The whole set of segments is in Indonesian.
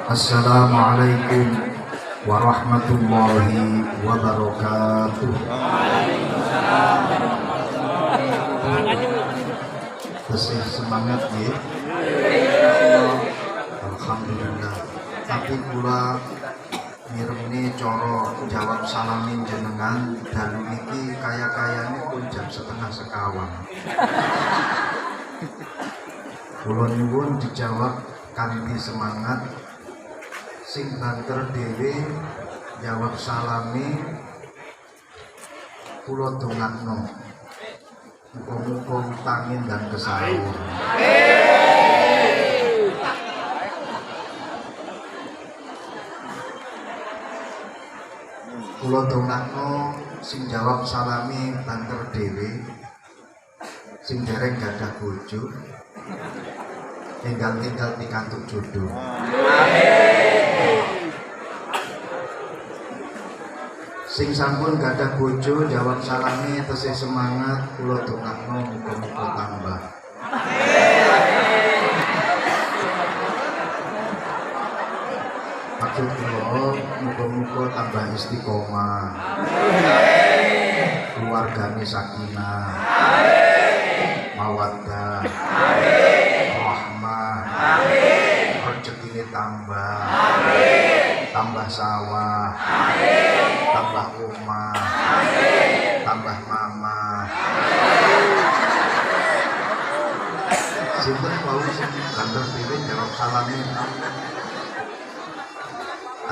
Assalamualaikum warahmatullahi wabarakatuh. Masih semangat ya? Alhamdulillah. Tapi kula mireng coro jawab salamin jenengan dan niki kaya-kayane pun jam 1:30. Kula nyuwun dijawab kanthi semangat. Sing banter dhewe jawab salami kula dongakno muga-muga utangin dan kesaur. Kula dongakno sing jawab salami banter dhewe sing dereng gadah bojo tinggal pikantuk jodoh. Sing sampun gadah bojo jawab salami tesih semangat kula dongakno muga-muga tambah. Maksud kula muga-muga tambah istiqomah. Keluargane sakinah. Mawaddah. Rahmah. Rezekine tambah. Tambah sawah. Tambah rumah, tambah mama. Sinten wau sing kantor dhewe jawab salamin.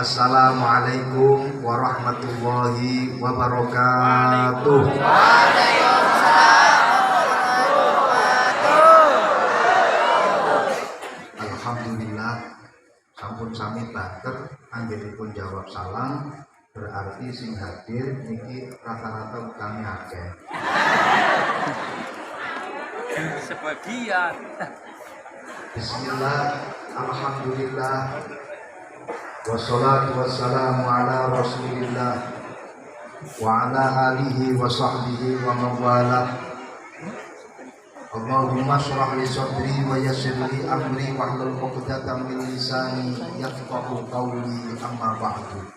Assalamualaikum warahmatullahi wabarakatuh. Alhamdulillah sampun sami banter anggenipun jawab salam. Berarti sing hadir niki rata-rata utangnya akeh. Sebagian. Bismillah, alhamdulillah, wassalatu wassalamu ala rasulillah wa ala alihi wa sahbihi wa mawalah. Allahumma syrah li sadri wa yassir li amri wahlul 'uqdatam min lisani yafqahu qawli, amma ba'du.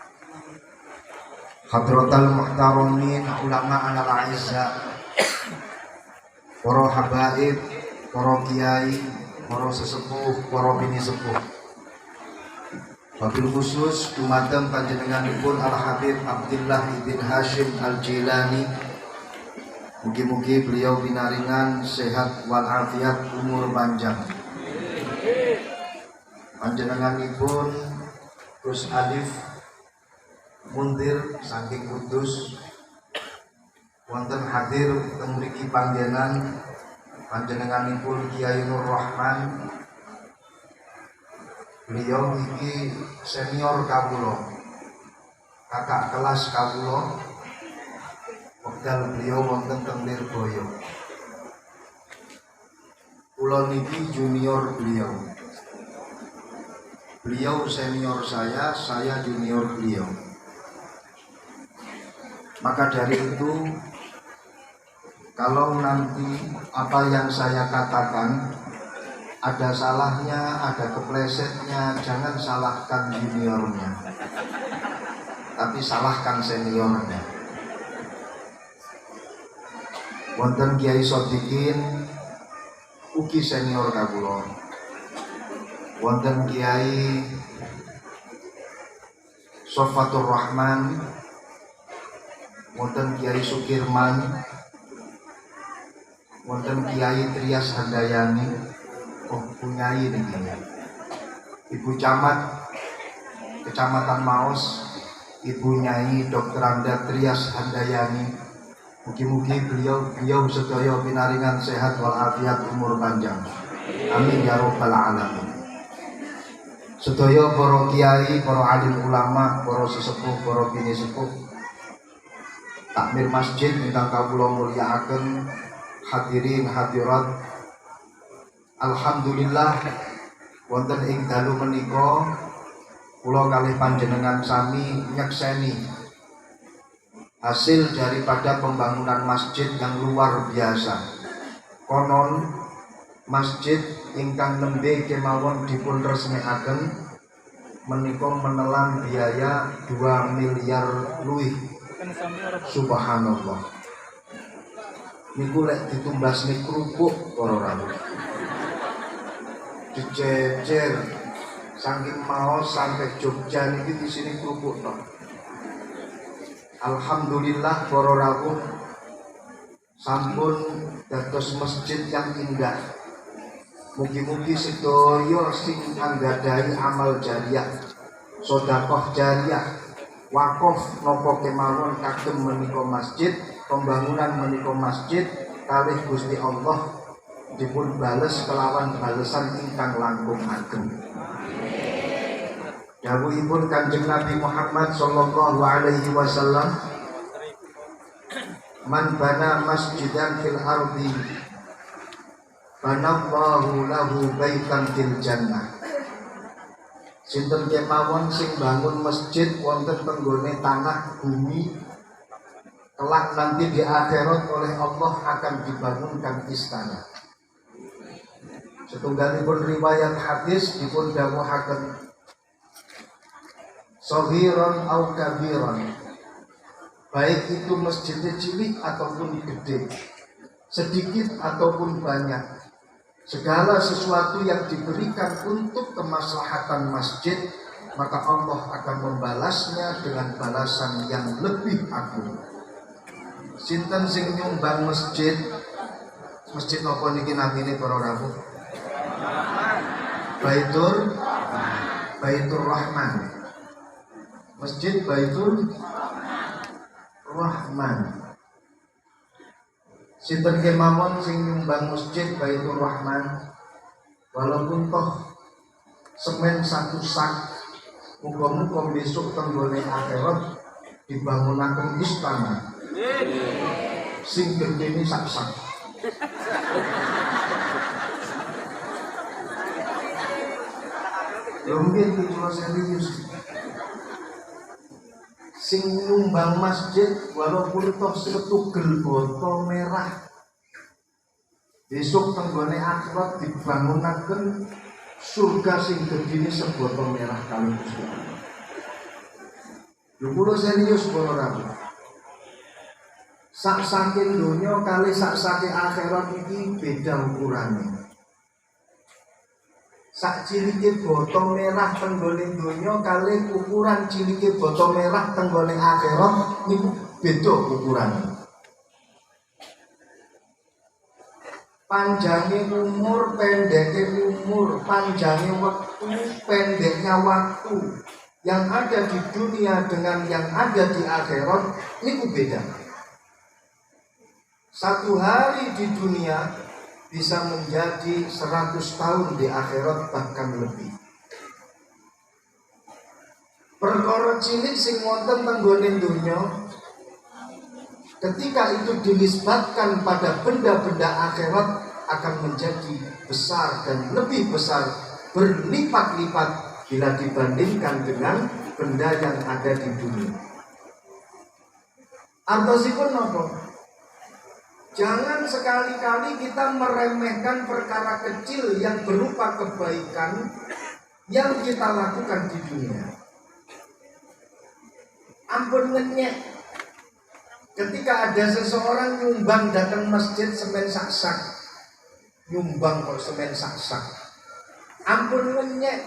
Hadratal muhtaramin ulama al-aizza, para habaib, para kiai, para sesepuh, para bini sepuh. Wabil khusus dumateng panjenenganipun Al-Habib Abdullah bin Hashim Al-Jilani. Mugi-mugi beliau binaringan sehat walafiat umur panjang. Panjenenganipun Gus Alif Muntir saking Kudus wonten hadir teng mriki panggenan panjenenganipun Kiai Nur Rahman. Beliau iki senior kawula, kakak kelas kawula. Wekdal beliau wonten teng Lirboyo. Kula niki junior beliau. Beliau senior saya junior beliau. Maka dari itu, kalau nanti apa yang saya katakan ada salahnya, ada keplesetnya, jangan salahkan juniornya, tapi salahkan seniornya. Wonten Kiai Sodikin, ugi senior kawula. Wonten Kiai Sofatur Rahman, wonten Kiai Sukirman, wonten Kiai Trias Handayani, punyai niki. Ibu Camat Kecamatan Maos, Ibu Nyai Dr. Anda Trias Handayani. Mugi-mugi beliau sedaya pinaringan sehat walafiat umur panjang. Amin ya rabbal alamin. Sedaya para kiai, para alim ulama, para sesepuh, para bini sepuh, takmir masjid ingkang kawula mulyakaken, hadirin hadirat. Alhamdulillah wonten ing dalu menika kula kalih panjenengan sami nyekseni hasil daripada pembangunan masjid yang luar biasa. Konon masjid ingkang nembe kemawon dipun resmikaken menika menelan biaya 2 miliar luwih. Subhanallah. Niku lek ditumbasne krupuk para rawuh. Dijejer saking mau sampai Jogja niki di sini krupuk tok. Alhamdulillah para rawuh sampun dados masjid yang indah. Mugi-mugi sedaya sing anggadhahi amal jariah, sedekah jariah, wakaf napa kemawon kagem menika masjid, pembangunan menika masjid kalih Gusti Allah dipun bales kelawan balesan ingkang langkung ageng. Dawuhipun Kanjeng Nabi Muhammad sallallahu alaihi wasallam, man bana masjidan fil ardi banallahu lahu baitan fil jannah. Sinten kemawon sing bangun masjid wonten tenggone tanah bumi, kelak nanti di akhirat oleh Allah akan dibangunkan istana. Setunggalipun riwayat hadis dipun dawuhaken saghiran au kabiran, baik itu masjidnya cilik ataupun gede, sedikit ataupun banyak, segala sesuatu yang diberikan untuk kemaslahatan masjid, maka Allah akan membalasnya dengan balasan yang lebih agung. Sinten sing nyumbang masjid, masjid napa niki namine para rawuh? Baitur Rahman. Masjid Baitur Rahman. Sinten kemawon sing nyumbang masjid Baitur Rahman, walaupun toh semen satu sak, muga-muga besok tenggone akhirat dibangunaken istana sing gedene sak-sak. Mungkin itu serius. Sing nyumbang masjid walaupun toh setugel botol merah, besok tenggone akhirat dibangunaken surga sing gedine sebotol merah kali Gusti Allah. Lho kula serius para rawuh. Sak saking donya kali sak saking akhirat iki beda ukurane. Sak cilike botol merah tenggone donya kali ukuran cilike botol merah tenggone akhirat niku beda ukurane. Panjangnya umur, pendeknya umur, panjangnya waktu, pendeknya waktu, yang ada di dunia dengan yang ada di akhirat niku beda. Satu hari di dunia bisa menjadi 100 tahun di akhirat, bahkan lebih. Perkara cilik sing wonten tenggone donya, ketika itu dinisbatkan pada benda-benda akhirat akan menjadi besar dan lebih besar, berlipat-lipat bila dibandingkan dengan benda yang ada di dunia. Artosipun napa? Jangan sekali-kali kita meremehkan perkara kecil yang berupa kebaikan yang kita lakukan di dunia. Ampun ngenyek, ketika ada seseorang nyumbang datang masjid semen sak-sak, nyumbang kok semen sak-sak. Ampun ngenyek,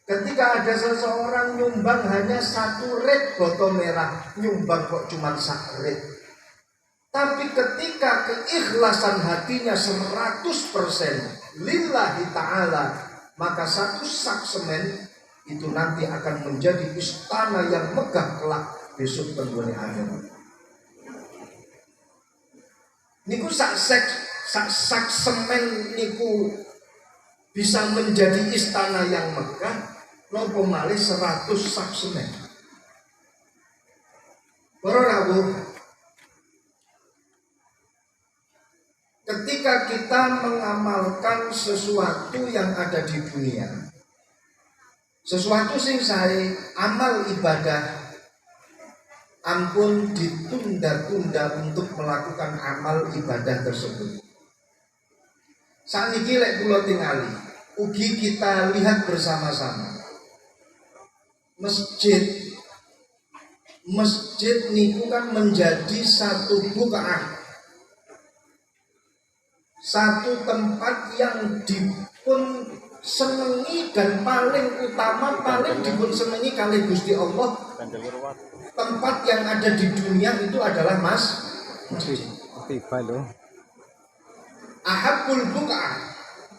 ketika ada seseorang nyumbang hanya 1 red botol merah, nyumbang kok cuma 1 red. Tapi ketika keikhlasan hatinya 100% lillahi ta'ala, maka 1 sak semen itu nanti akan menjadi istana yang megah kelak besok tenggone akhirat. Niku sak sak semen niku bisa menjadi istana yang megah, nopo malih 100 sak semen. Para rawuh, ketika kita mengamalkan sesuatu yang ada di dunia, sesuatu sing sae amal ibadah, ampun ditunda-tunda untuk melakukan amal ibadah tersebut. Saniki lek kula tingali, ugi kita lihat bersama-sama. masjid niku kan menjadi satu buka'ah, satu tempat yang dipun senengi dan paling utama, paling dipun senengi kali Gusti Allah. Tempat yang ada di dunia itu adalah masjid. Ahabbul buka'ah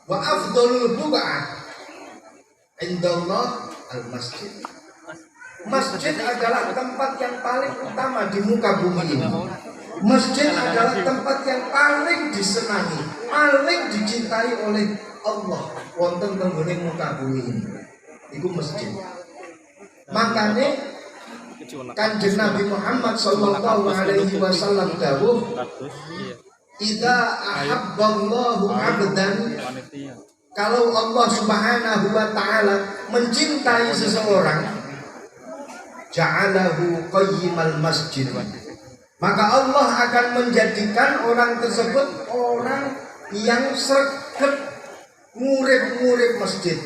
wa afdalul buka'ah indallah al-masjid. Masjid adalah tempat yang paling utama di muka bumi ini. Masjid adalah tempat yang paling disenangi, paling dicintai oleh Allah wonten tenggone muka bumi ini. Iku masjid. Makanya Kanjeng Nabi Muhammad sallallahu alaihi wasallam dawuh, "Idza ahabballahu 'abdan," kalau Allah Subhanahu wa taala mencintai seseorang, ja'alahu qayyimal masjid, maka Allah akan menjadikan orang tersebut orang yang sregep murid-murid masjid.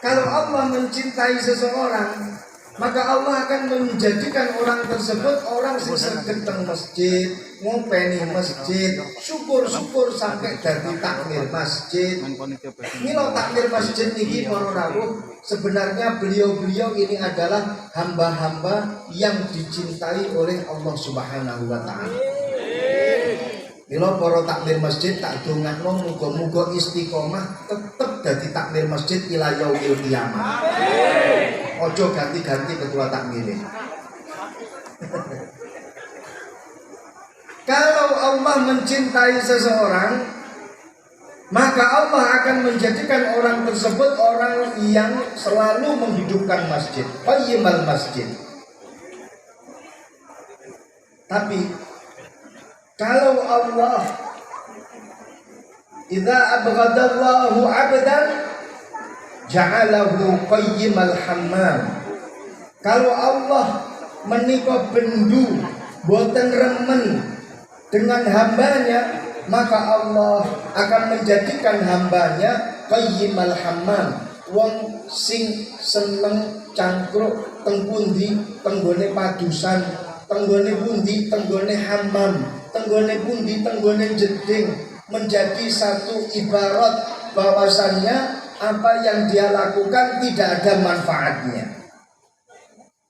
Kalau Allah mencintai seseorang, maka Allah akan menjadikan orang tersebut orang sing sregep teng masjid, ngopeni masjid, syukur-syukur sampai dadi takmir masjid. Mila takmir masjid niki para rawuh, sebenarnya beliau-beliau ini adalah hamba-hamba yang dicintai oleh Allah Subhanahu wa taala. Mila para takmir masjid tak dongakno muga-muga istiqomah tetep dadi takmir masjid ila yaumil qiyamah. Ojo ganti-ganti ketua takmir. Kalau Allah mencintai seseorang, maka Allah akan menjadikan orang tersebut orang yang selalu menghidupkan masjid, qayyimal masjid. Tapi kalau Allah idza abghadallahu 'abdan ja'alahu qayyimal hammam. Kalau Allah menika bendu boten remen dengan hambanya, maka Allah akan menjadikan hambanya qayyimal hammam, wong sing seneng cangkruk teng pundi, tenggone padusan, tenggone pundi, tenggone hammam, tenggone pundi, tenggone jeding, menjadi satu ibarat bahwasannya apa yang dia lakukan tidak ada manfaatnya.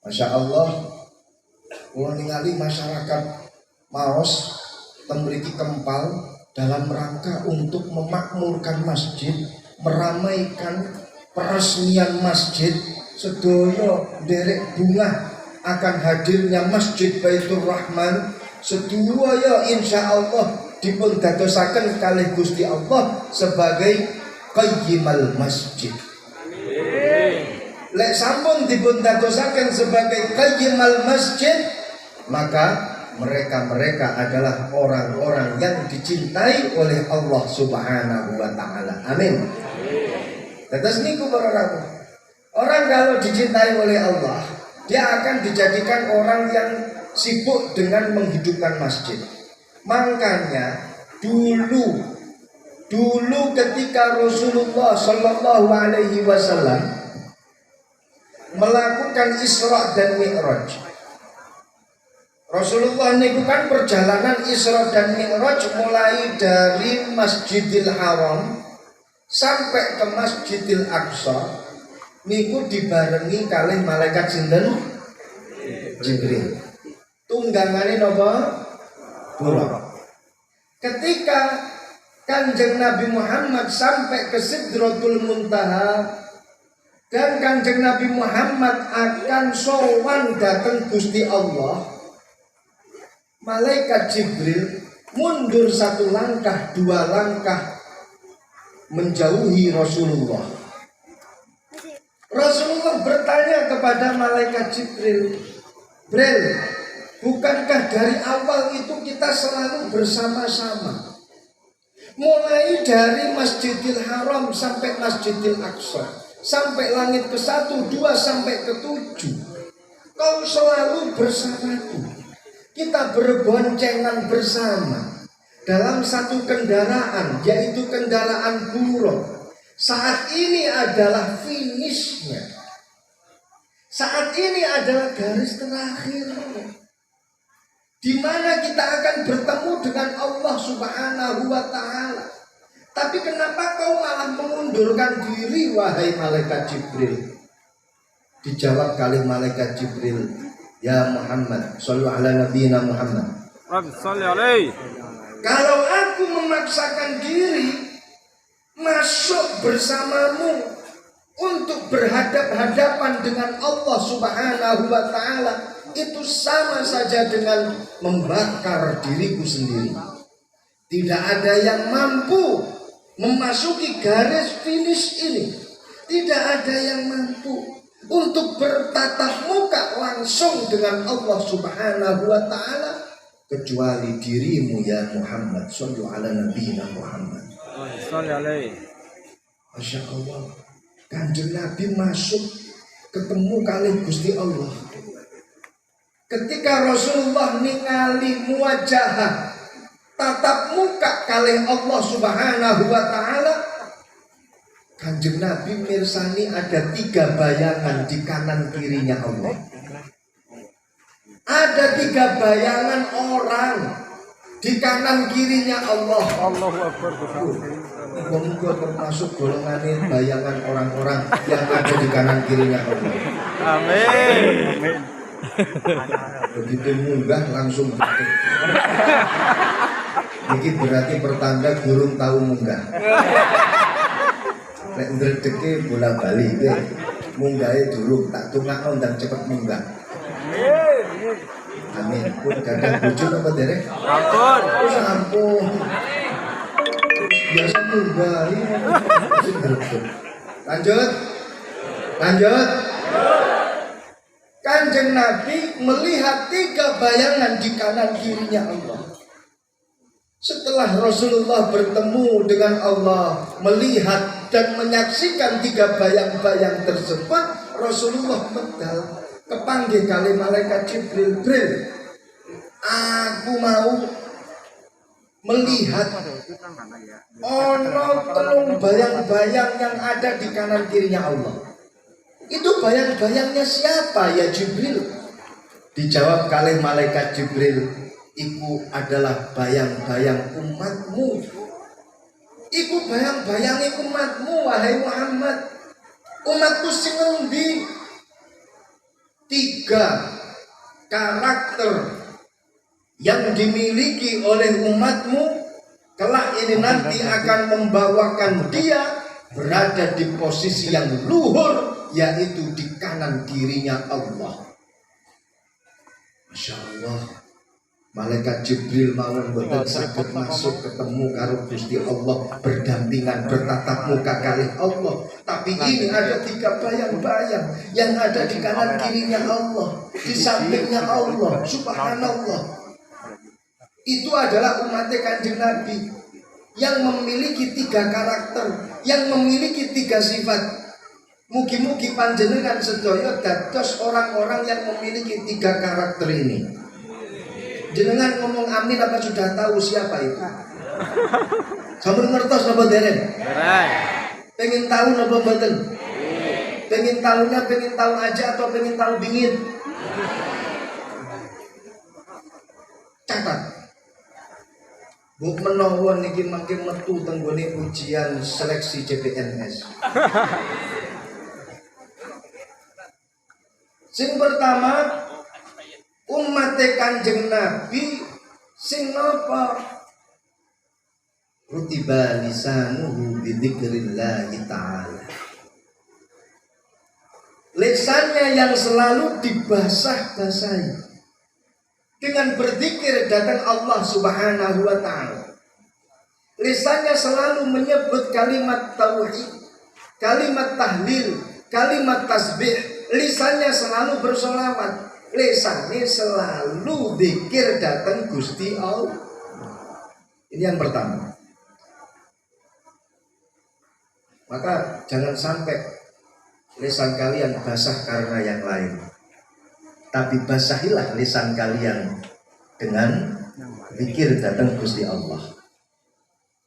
Masya Allah, kula ningali masyarakat maos memiliki kempal dalam rangka untuk memakmurkan masjid, meramaikan peresmian masjid, sedaya derek bunga akan hadirnya Masjid Baitur Rahman, sedaya insya Allah dipun dadosaken kalih Gusti Allah sebagai qayyimal masjid. Lek sampun dipun dadosaken sebagai qayyimal masjid, maka mereka adalah orang-orang yang dicintai oleh Allah Subhanahu wa taala. Amin. Tetes niku para rawuh. Orang kalau dicintai oleh Allah, dia akan dijadikan orang yang sibuk dengan menghidupkan masjid. Makanya dulu ketika Rasulullah Shallallahu Alaihi Wasallam melakukan Isra dan Mi'raj, Rasulullah niku kan perjalanan Isra dan Mi'raj mulai dari Masjidil Haram sampai ke Masjidil Aqsa niku dibarengi kalih malaikat sinten? Jibril. Tunggangane napa? Buraq. Ketika Kanjeng Nabi Muhammad sampai ke Sidratul Muntaha dan Kanjeng Nabi Muhammad akan sowan datang Gusti Allah, malaikat Jibril mundur satu langkah, dua langkah menjauhi Rasulullah. Rasulullah bertanya kepada malaikat Jibril, "Jibril, bukankah dari awal itu kita selalu bersama-sama? Mulai dari Masjidil Haram sampai Masjidil Aqsa, sampai langit ke-1, 2 sampai ke-7. Kau selalu bersamaku. Kita berboncengan bersama dalam satu kendaraan, yaitu kendaraan buruk. Saat ini adalah finishnya. Saat ini adalah garis terakhir, di mana kita akan bertemu dengan Allah Subhanahu wa Ta'ala. Tapi kenapa kau malah mengundurkan diri, wahai malaikat Jibril? Dijawab kali malaikat Jibril, ya Muhammad, shallu ala nabiyina Muhammad. Kalau aku memaksakan diri masuk bersamamu untuk berhadap-hadapan dengan Allah Subhanahu wa Ta'ala, itu sama saja dengan membakar diriku sendiri. Tidak ada yang mampu memasuki garis finish ini. Tidak ada yang mampu untuk bertatap muka langsung dengan Allah Subhanahu wa Ta'ala kecuali dirimu, ya Muhammad, shallu ala nabiyina Muhammad. Masya Allah, Kanjeng Nabi masuk ketemu kali Gusti Allah. Ketika Rasulullah ningali muwajahah, tatap muka kali Allah Subhanahu wa Ta'ala, Kanjeng Nabi mirsani ada 3 bayangan di kanan kirinya Allah. Ada 3 bayangan orang di kanan kirinya Allah. Allahu Akbar. Moga termasuk golongan bayangan orang-orang yang ada di kanan kirinya Allah. Amin. Begitu munggah langsung balik. Ini berarti pertanda burung tahu munggah. Nek ndredeke bola bali iki munggahe durung tak tungakno ndang cepet munggah. Amin. Pun kadang bojo apa derek? Ampun. Ampun. Biasa munggah iki. Lanjut. Kanjeng Nabi melihat 3 bayangan di kanan kirinya Allah. Setelah Rasulullah bertemu dengan Allah, melihat dan menyaksikan 3 bayang-bayang tersebut, Rasulullah medal kepanggil kali malaikat Jibril, aku mau melihat ono telung bayang-bayang yang ada di kanan kirinya Allah. Itu bayang-bayangnya siapa ya Jibril? Dijawab kali malaikat Jibril, iku adalah bayang-bayang umatmu. Iku bayang-bayangi umatmu, wahai Muhammad. Umatku sing ngendi? 3 karakter yang dimiliki oleh umatmu kelak ini nanti akan membawakan dia berada di posisi yang luhur, yaitu di kanan kirinya Allah. Masya Allah, malaikat Jibril mawon boten saged masuk ketemu karo Gusti Allah, berdampingan bertatap muka kali Allah. Tapi ini ada 3 bayang-bayang yang ada di kanan kirinya Allah, di sampingnya Allah. Subhanallah. Itu adalah umat Kanjeng Nabi yang memiliki 3 karakter, yang memiliki 3 sifat. Mugi-mugi panjenengan sedaya dados orang-orang yang memiliki 3 karakter ini. Jenengan ngomong amin apa sudah tahu siapa itu? Sampun ngertos napa dereng? Pengen tahu napa mboten? Pengen tahu aja atau pengen tahu bingit? Catat. Buk menawa niki mangke metu teng gone ujian seleksi CPNS. Sing pertama, umat Kanjeng Nabi sing napa? Rutiba lisanuhu bidzikrillah ta'ala. Lisannya yang selalu dibasah-basahi dengan berzikir datang Allah Subhanahu wa Ta'ala. Lisannya selalu menyebut kalimat tauhid, kalimat tahlil, kalimat tasbih. Lisannya selalu bersolawat. Lisannya selalu zikir datang Gusti Allah. Ini yang pertama. Maka jangan sampai lisan kalian basah karena yang lain, tapi basahilah lisan kalian dengan zikir datang Gusti Allah.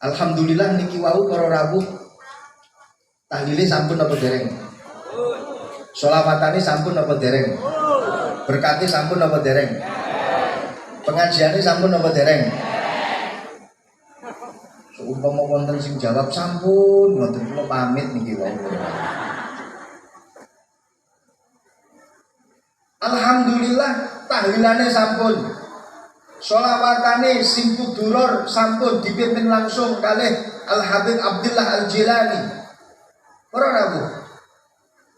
Alhamdulillah niki wau para rawuh tahlile sampun apa dereng? Sholawatane sampun apa dereng? Berkati sampun apa dereng? Pengajiane sampun apa dereng? Seumpama wonten sing jawab sampun, ngoten kula pamit niki wae. Alhamdulillah tahlilane sampun. Sholawatane sing kuduror sampun dipimpin langsung kalih Al Habib Abdullah Al Jilani. Para rawuh.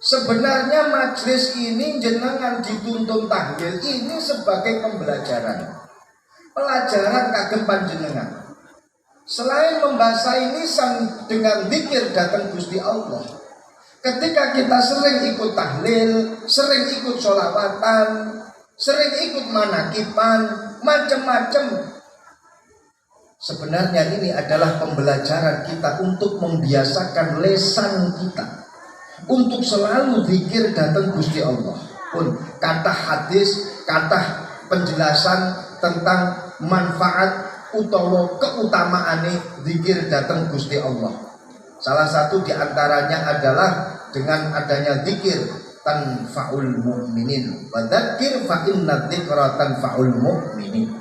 Sebenarnya majelis ini jenengan dituntun tahlil ini sebagai pembelajaran. Pelajaran kagem panjenengan. Selain membaca ini dengan zikir datang Gusti Allah. Ketika kita sering ikut tahlil, sering ikut sholawatan, sering ikut manakiban, macam-macam. Sebenarnya ini adalah pembelajaran kita untuk membiasakan lisan kita, untuk selalu zikir datang Gusti Allah. Pun kata hadis, kata penjelasan tentang manfaat utawa keutamaane zikir datang Gusti Allah. Salah satu diantaranya adalah dengan adanya zikir tanfa'ul mu'minin. Wa dzakir fa inna dzikra tanfa'ul mu'minin.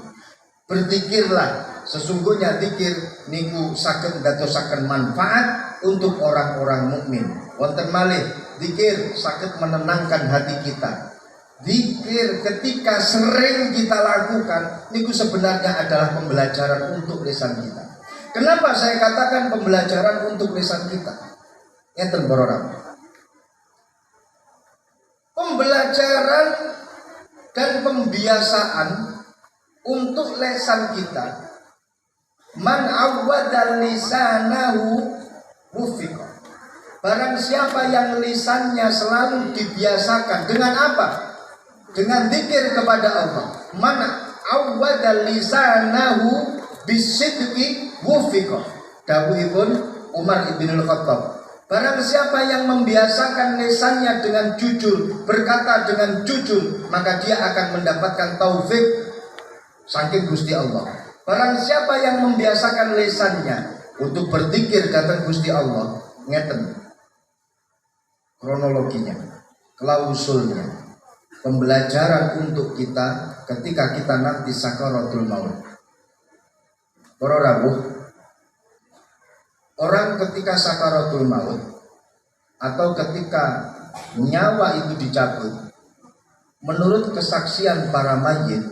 Berzikirlah, sesungguhnya zikir niku saged ndadosaken manfaat untuk orang-orang mukmin. Wonten malih zikir saged menenangkan hati kita. Zikir ketika sering kita lakukan niku sebenarnya adalah pembelajaran untuk lisan kita. Kenapa saya katakan pembelajaran untuk lisan kita? Ngeten para rawuh. Pembelajaran dan pembiasaan untuk lisan kita. Man awwadal lisanahu wufiqa. Barang siapa yang lisannya selalu dibiasakan dengan apa? Dengan zikir kepada Allah. Man awwadal lisanahu bisidqi wufiqa. Dawuhipun Umar ibn al-Khattab. Barang siapa yang membiasakan lisannya dengan jujur, berkata dengan jujur, maka dia akan mendapatkan taufik saking Gusti Allah. Barang siapa yang membiasakan lisannya untuk berzikir datang Gusti Allah, ngeten kronologinya, klausulnya, pembelajaran untuk kita ketika kita nanti sakaratul maut. Para rawuh, orang ketika sakaratul maut atau ketika nyawa itu dicabut, menurut kesaksian para mayit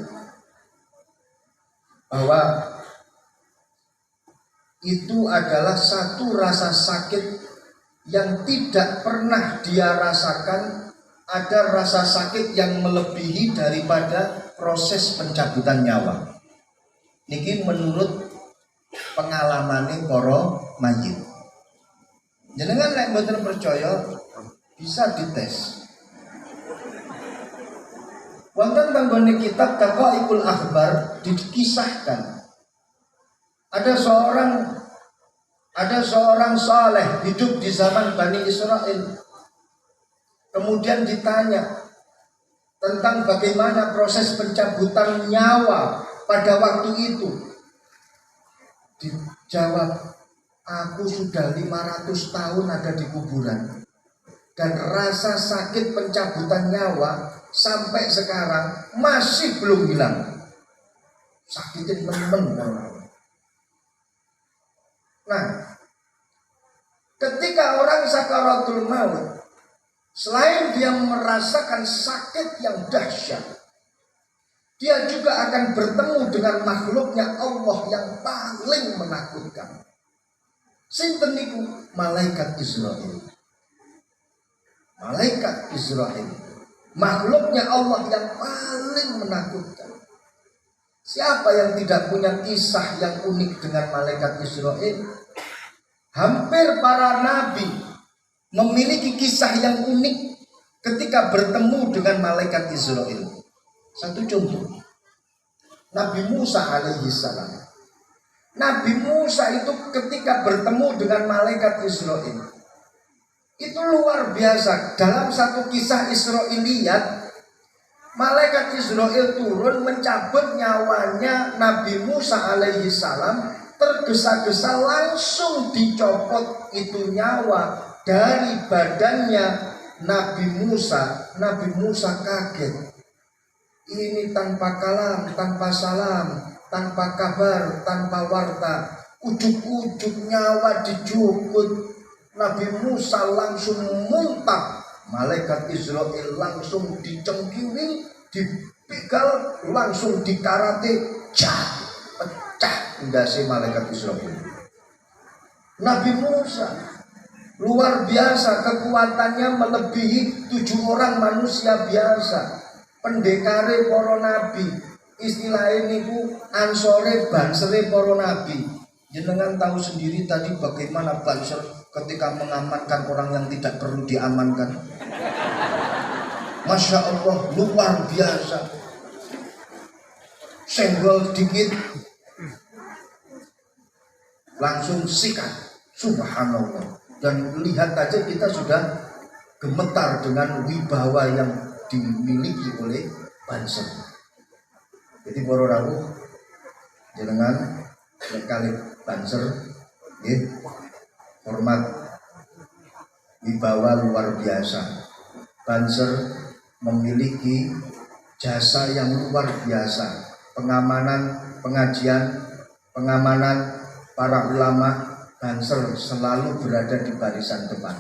bahwa itu adalah satu rasa sakit yang tidak pernah dia rasakan. Ada rasa sakit yang melebihi daripada proses pencabutan nyawa. Niki menurut pengalamane para mayit. Jenengan nek mboten percaya bisa dites. Wonten tanggone kitab Daqaiqul Akhbar dikisahkan ada seorang saleh hidup di zaman Bani Israel. Kemudian ditanya tentang bagaimana proses pencabutan nyawa pada waktu itu. Dijawab, aku sudah 500 tahun ada di kuburan dan rasa sakit pencabutan nyawa sampai sekarang masih belum hilang. Sakitnya temen. Nah, ketika orang sakaratul maut, selain dia merasakan sakit yang dahsyat, dia juga akan bertemu dengan makhluknya Allah yang paling menakutkan. Sinten niku? Malaikat Israil. Malaikat Israil, makhluknya Allah yang paling menakutkan. Siapa yang tidak punya kisah yang unik dengan malaikat Israil? Hampir para nabi memiliki kisah yang unik ketika bertemu dengan malaikat Israil. Satu contoh, Nabi Musa alaihi salam. Nabi Musa itu ketika bertemu dengan malaikat Israil, itu luar biasa. Dalam satu kisah Israiliyat, malaikat Israil turun mencabut nyawanya Nabi Musa alaihi salam. Tergesa-gesa langsung dicopot itu nyawa dari badannya Nabi Musa kaget. Ini tanpa kalam, tanpa salam, tanpa kabar, tanpa warta, ujuk-ujuk nyawa dijukut. Nabi Musa langsung muntah. Malaikat Israel langsung dicengkiring, dipigal, langsung dikarate, pecah ndase malaikat Israel. Nabi Musa luar biasa, kekuatannya melebihi 7 orang manusia biasa. Pendekare para nabi, istilah ini ku ansore bansere para nabi. Jenengan tahu sendiri tadi bagaimana Banser ketika mengamankan orang yang tidak perlu diamankan. Masya Allah, luar biasa. Senggol dikit langsung sikat. Subhanallah. Dan lihat aja kita sudah gemetar dengan wibawa yang dimiliki oleh Banser. Jadi para rawuh jenengan kali Banser hormat wibawa luar biasa. Banser memiliki jasa yang luar biasa. Pengamanan pengajian, pengamanan para ulama, Banser selalu berada di barisan depan.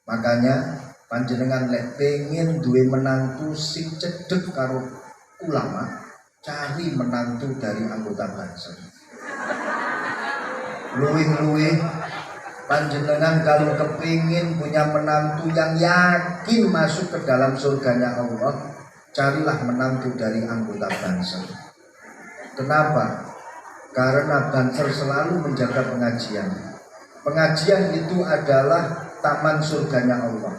Makanya panjenengan lek pengen duwe menantu sing cedek karo ulama, cari menantu dari anggota Banser. Luwih-luwih panjenengan kalau kepingin punya menantu yang yakin masuk ke dalam surganya Allah, carilah menantu dari anggota Banser. Kenapa? Karena Banser selalu menjaga pengajian. Pengajian itu adalah taman surganya Allah.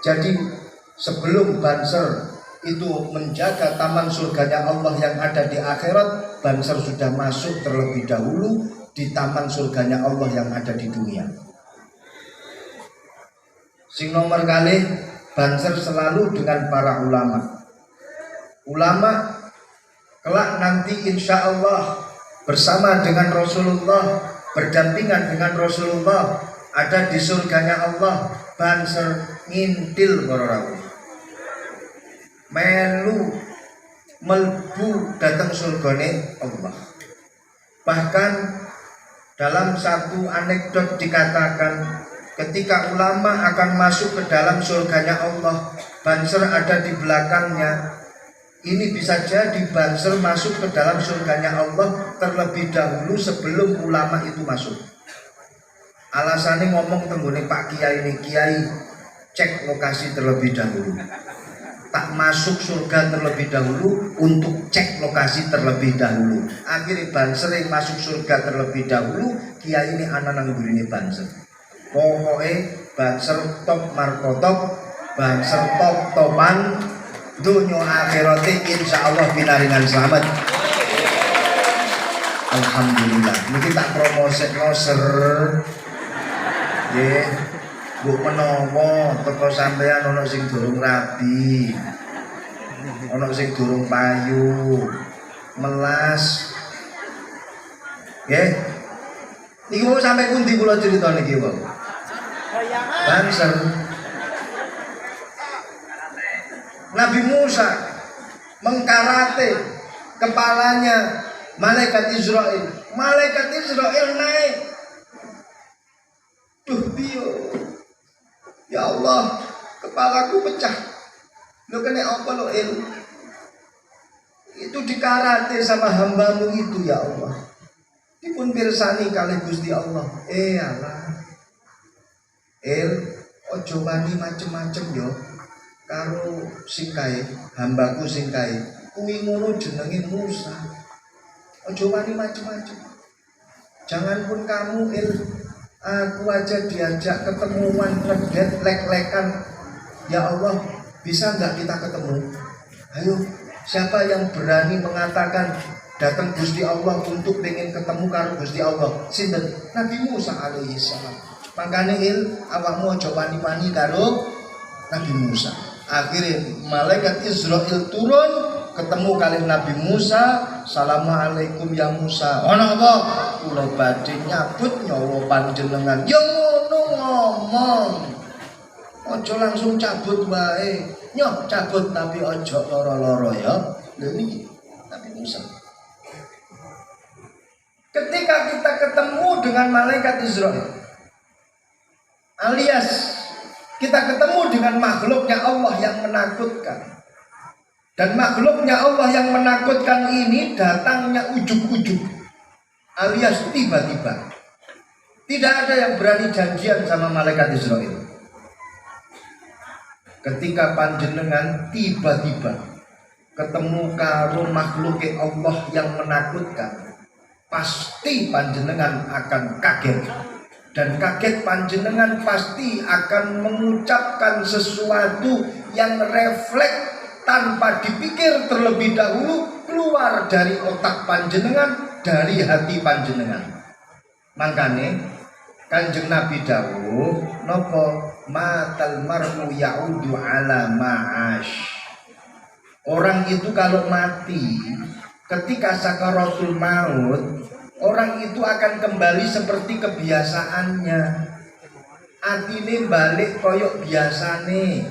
Jadi sebelum Banser itu menjaga taman surganya Allah yang ada di akhirat, Banser sudah masuk terlebih dahulu di taman surganya Allah yang ada di dunia. Sing nomor kali, Banser selalu dengan para ulama. Ulama kelak nanti insya Allah bersama dengan Rasulullah, berdampingan dengan Rasulullah, ada di surganya Allah. Banser ngintil para melu melbu datang surgane Allah. Bahkan dalam satu anekdot dikatakan ketika ulama akan masuk ke dalam surganya Allah, Banser ada di belakangnya. Ini bisa jadi Banser masuk ke dalam surganya Allah terlebih dahulu sebelum ulama itu masuk. Alasannya ngomong tenggone Pak Kiai ini, Kiai cek lokasi terlebih dahulu. Tak masuk surga terlebih dahulu untuk cek lokasi terlebih dahulu. Akhirnya Banser yang masuk surga terlebih dahulu, Kiai ini anak nang gurine Banser. Pokoknya Banser top markotop, Banser top topan, dunia akhiratnya insya Allah binaringan selamat. Alhamdulillah. Mungkin tak promosi noser. Nggih, mbok menawa teko sampean ana sing durung rabi, ana sing durung payu, melas. Nggih. Niki mau sampai pundi kula crita niki, Bang? Banser. Nabi Musa mengkarate kepalanya malaikat Israel. Malaikat Israel naik. Duh bio, ya Allah, kepalaku pecah. Lo kena apa lo el? Itu dikarate sama hambamu itu ya Allah. Dipun pirsani kali Gusti Allah. Allah. Ojo wani macem-macem yo. Karo singkai, hambaku singkai. Kuwi ngono jenenge Musa. Ojo wani macem-macem. Jangan pun kamu aku aja diajak ketemuan redet lek-lekan. Ya Allah, bisa nggak kita ketemu? Ayo, siapa yang berani mengatakan datang Gusti Allah untuk pengen ketemu karo Gusti Allah? Sinten? Nabi Musa alaihi salam. Makanya awakmu aja wani-wani karo Nabi Musa. Akhirnya malaikat Israel turun ketemu kali Nabi Musa. Assalamualaikum ya Musa. Ono apa? Kula badhe nyabut nyawa panjenengan. Ya ngono ngomong. ojo langsung cabut wae. Nyoh cabut tapi ojo loro-loro ya. Lha niki tapi bisa. Ketika kita ketemu dengan malaikat Israel, alias kita ketemu dengan makhluknya Allah yang menakutkan. Dan makhluknya Allah yang menakutkan ini datangnya ujug-ujug, alias tiba-tiba. Tidak ada yang berani janjian sama malaikat Israel. Ketika panjenengan tiba-tiba ketemu karo makhluknya Allah yang menakutkan, pasti panjenengan akan kaget. Dan kaget panjenengan pasti akan mengucapkan sesuatu yang refleks tanpa dipikir terlebih dahulu, keluar dari otak panjenengan, dari hati panjenengan. Makanya Kanjeng Nabi dawuh napa matal mar'u ya'udu ala ma'ash. Orang itu kalau mati ketika sakaratul maut, orang itu akan kembali seperti kebiasaannya. Atine balik koyok biasane,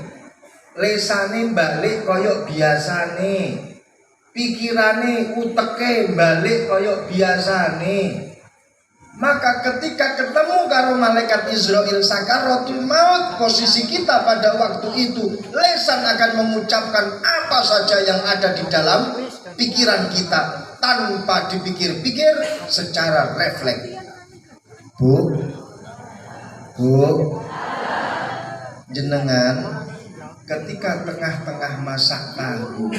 lesane balik koyok biasane, pikirane uteke balik koyok biasane. Maka ketika ketemu karo malaikat Israel sakaratul maut, posisi kita pada waktu itu lesan akan mengucapkan apa saja yang ada di dalam pikiran kita tanpa dipikir-pikir, secara refleks. Bu, jenengan ketika tengah-tengah masak tahu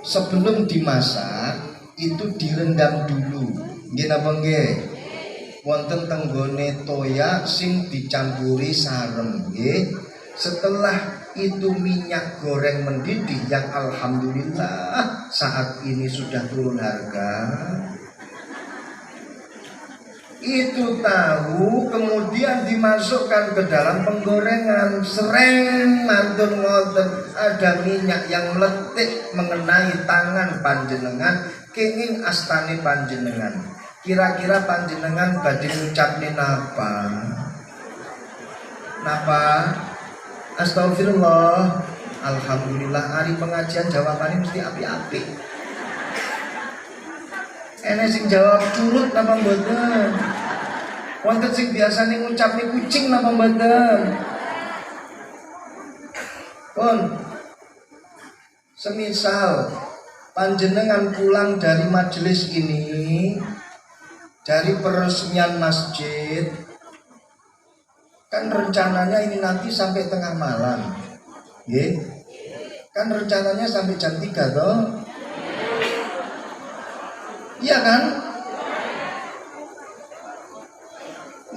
sebelum dimasak itu direndam dulu. Nggih napa nggih? Wonten tenggone toya sing dicampuri sarem nggih. Setelah itu minyak goreng mendidih yang alhamdulillah saat ini sudah turun harga. Itu tahu kemudian dimasukkan ke dalam penggorengan, sereng mantun ngoten, ada minyak yang meletik mengenai tangan panjenengan, kenging astane panjenengan. Kira-kira panjenengan badhe ngucapne napa? Napa? Astagfirullah. Alhamdulillah, hari pengajian jawabannya mesti api-api. Enek sing jawab turut napa mboten? Wonten sing biasane ngucapne kucing napa mboten? Pun semisal panjenengan pulang dari majelis ini, dari peresmian masjid, kan rencananya ini nanti sampai tengah malam, nggih? Kan rencananya sampai jam 3 toh? Iya kan?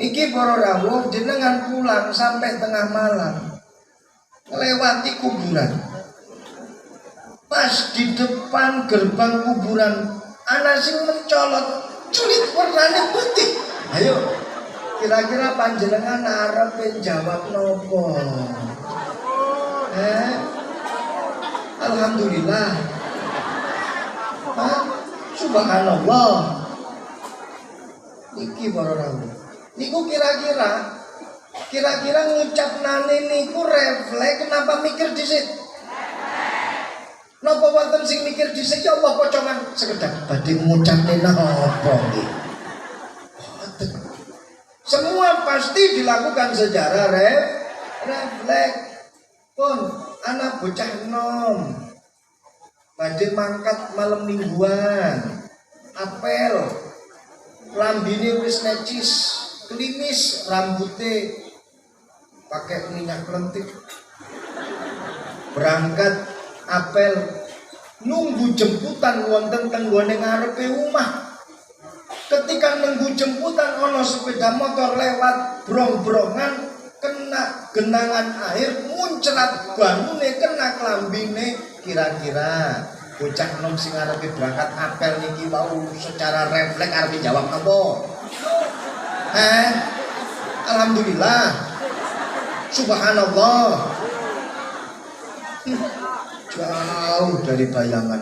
Niki para rawuh jenengan pulang sampai tengah malam, melewati kuburan. Pas di depan gerbang kuburan ana sing mencolot culit warnane putih. Ayo, kira-kira panjenengan arep jawab nopo? Alhamdulillah. Subhanallah. Niki para rawuh. Niku kira-kira ngucap nane niku refleks kenapa mikir dhisik? Napa wonten sing mikir dhisik ya Allah pocongan sekedar badhe ngucapne napa nggih. Semua pasti dilakukan secara refleks. Pun anak bocah nom badhe mangkat malam mingguan, apel, lambine wis necis, klimis, rambutnya pakai minyak lentik, berangkat apel, nunggu jemputan wonten tenggone ngarepe omah. Ketika nunggu jemputan ono sepeda motor lewat brong-brongan, kena genangan air muncrat banune kena klambine. Kira-kira bocah nom sing arepe berangkat apel niki wau secara refleks arepe jawab apa? Alhamdulillah. Subhanallah. Jauh dari bayangan.